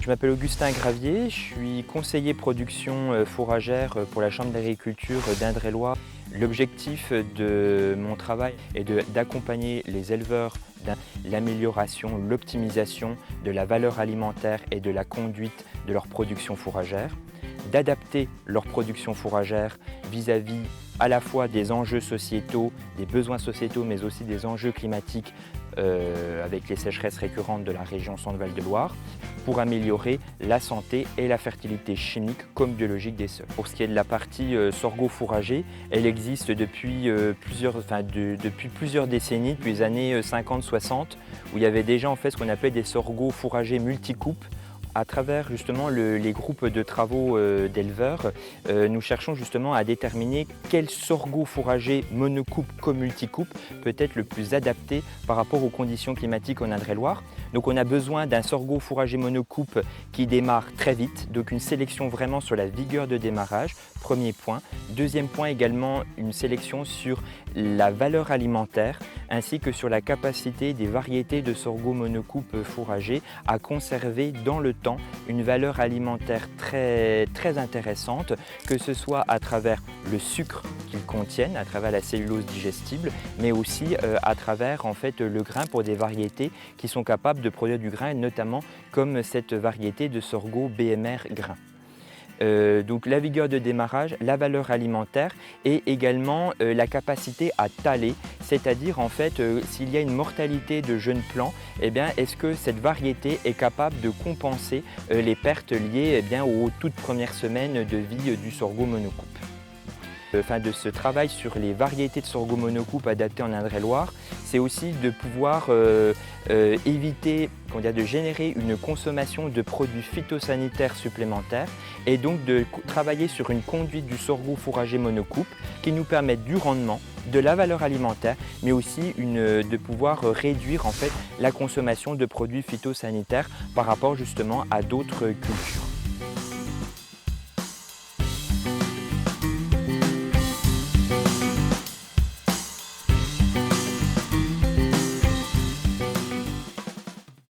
Je m'appelle Augustin Gravier, je suis conseiller production fourragère pour la Chambre d'agriculture d'Indre-et-Loire. L'objectif de mon travail est d'accompagner les éleveurs dans l'amélioration, l'optimisation de la valeur alimentaire et de la conduite de leur production fourragère, d'adapter leur production fourragère vis-à-vis à la fois des enjeux sociétaux, des besoins sociétaux, mais aussi des enjeux climatiques avec les sécheresses récurrentes de la région Centre-Val de Loire, pour améliorer la santé et la fertilité chimique comme biologique des sols. Pour ce qui est de la partie sorgho fourrager, elle existe depuis plusieurs décennies, depuis les années 50-60, où il y avait déjà en fait ce qu'on appelait des sorgho fourragers multicoupes. À travers justement les groupes de travaux d'éleveurs, nous cherchons justement à déterminer quel sorgho fourrager monocoupe comme multicoupe peut être le plus adapté par rapport aux conditions climatiques en Indre-et-Loire. Donc on a besoin d'un sorgho fourrager monocoupe qui démarre très vite, donc une sélection vraiment sur la vigueur de démarrage, premier point. Deuxième point également, une sélection sur la valeur alimentaire ainsi que sur la capacité des variétés de sorgho monocoupe fourrager à conserver dans le temps une valeur alimentaire très intéressante, que ce soit à travers le sucre qu'ils contiennent, à travers la cellulose digestible, mais aussi à travers en fait, le grain pour des variétés qui sont capables de produire du grain, notamment comme cette variété de sorgho BMR grain. Donc la vigueur de démarrage, la valeur alimentaire et également la capacité à taler, c'est-à-dire en fait s'il y a une mortalité de jeunes plants, eh bien, est-ce que cette variété est capable de compenser les pertes liées eh bien, aux toutes premières semaines de vie du sorgho monocoupe. De ce travail sur les variétés de sorgho monocoupe adaptées en Indre-et-Loire, c'est aussi de pouvoir éviter de générer une consommation de produits phytosanitaires supplémentaires et donc de travailler sur une conduite du sorgho fourrager monocoupe qui nous permette du rendement, de la valeur alimentaire, mais aussi de pouvoir réduire en fait la consommation de produits phytosanitaires par rapport justement à d'autres cultures.